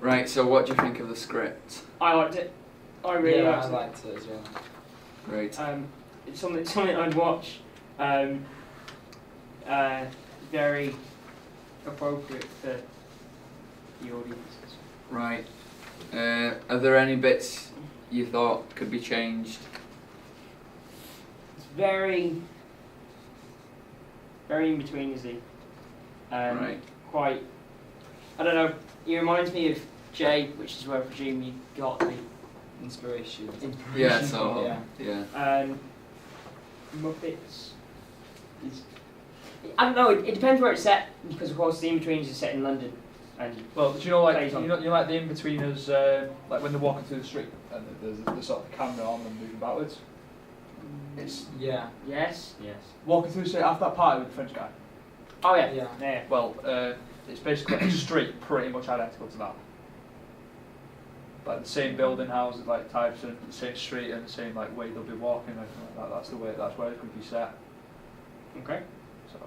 Right, so what do you think of the script? I liked it. I really liked it. I liked it as well. Great. It's something I'd watch. Very appropriate for the audiences. Right. Are there any bits you thought could be changed? It's very in between, is he? Right. Quite. I don't know. He reminds me of Jay, which is where I presume you got the Inspiration. Yeah, so yeah. Muppets is. I don't know. It depends where it's set, because of course the In-Betweeners is set in London, and Well, do you know like plays on- you know like the In-Betweeners, like when they're walking through the street and there's the sort of camera on them moving backwards. It's Yeah. Yes. walking through the street after that party with the French guy. Oh yeah. Yeah. Yeah. Well, it's basically a street pretty much identical to that. Like the same building houses, like types, and the same street and the same like way they'll be walking, everything like that. That's where it could be set. Okay. So.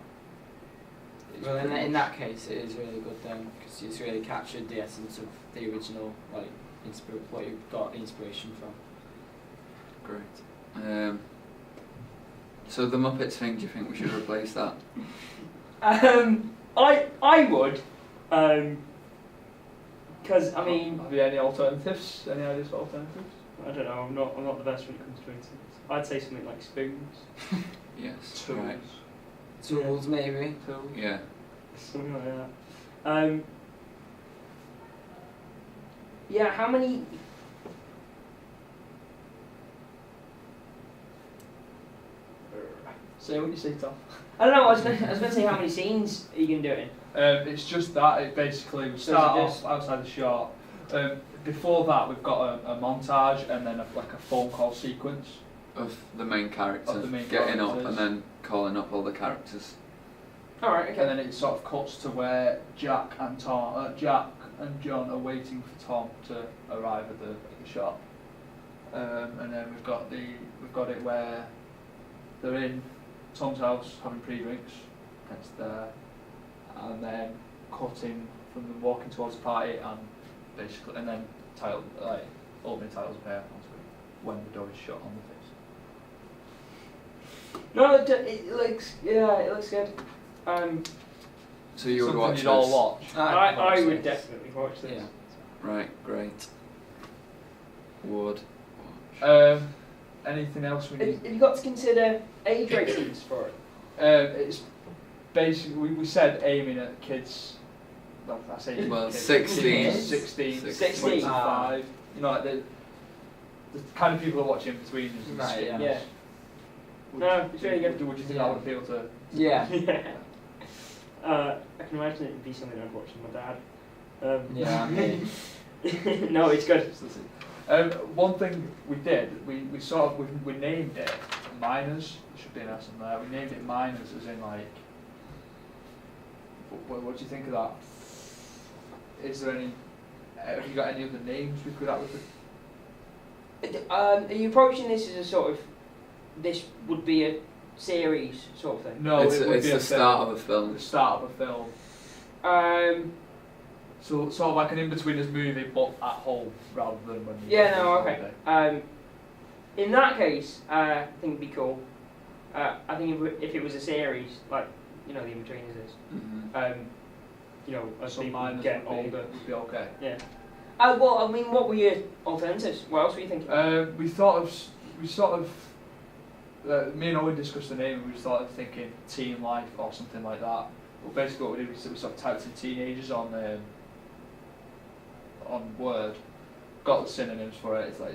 it's Well, pretty in much- that case, it is really good then, because it's really captured the essence of the original, like what you got inspiration from. Great. So the Muppets thing, do you think we should replace that? I would, because I mean, Have you any alternatives? Any ideas for alternatives? I don't know. I'm not the best when it comes to incidents. I'd say something like spoons. Yes. Tools. Right. Tools, maybe. Tools. Yeah. Something like that. Yeah. How many? Say what you say, Tom. I don't know. I was gonna say how many scenes are you gonna do it in? It's just that, it basically, we So start is it off just- outside the shot. Before that, we've got a montage and then like a phone call sequence. Of the main character Of the main getting up characters. and then calling up all the characters. All right. Okay. And then it sort of cuts to where Jack and John are waiting for Tom to arrive at the shop. And then we've got it where they're in Tom's house having pre-drinks. That's there. And then cutting from them walking towards the party and basically, and then opening titles appear on screen when the door is shut on the face. No, it looks good. So you would Something watch you'd this? all watch. I would definitely watch this. Yeah. Right, great. Would. Anything else we need? Have you got to consider age ratings for it? It's basically we said aiming at kids. Well, I say Well, kids, 16. 16, 16. 25. You know, like the kind of people that watch In-Betweeners. and Right, Skins. yeah. Would No, you- it's really good. Would you think that would appeal to? Yeah. Yeah. I can imagine it would be something I'd watch with my dad. Yeah, I mean. No, it's good. One thing we did, we sort of we named it Miners. There should be an S in there. We named it Miners as in like. What do you think of that? Is there any? Have you got any other names we could have with it? Are you approaching this as a sort of, this would be a series sort of thing? No, it's it would it's be the a start film. of a film. The start of a film. So sort of like an In-Betweeners movie, but at home rather than when you. Yeah, no, go okay. holiday. In that case, I think it'd be cool. I think if it was a series, like, you know, the In-Betweeners is, Mm-hmm. you know, as So people Miners get would older. be okay. Yeah. Well, I mean, what were your alternatives? What else were you thinking? We sort of, me and Owen discussed the name, and we started thinking Teen Life or something like that. But basically, what we did was we sort of typed in teenagers on Word, got the synonyms for it. It's like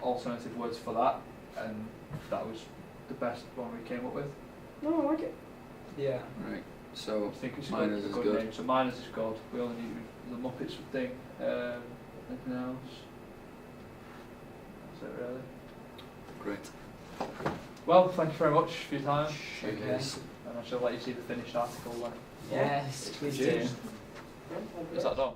alternative words for that, and that was the best one we came up with. No, I like it. Yeah. Right. So I think it's Miners a is good good. name. So Miners is good. We only need the Muppets thing. Anything else? That's it really. Great. Well, thank you very much for your time, Cheers. and I shall let you see the finished article then. Yes, please do. Yeah, Is that done?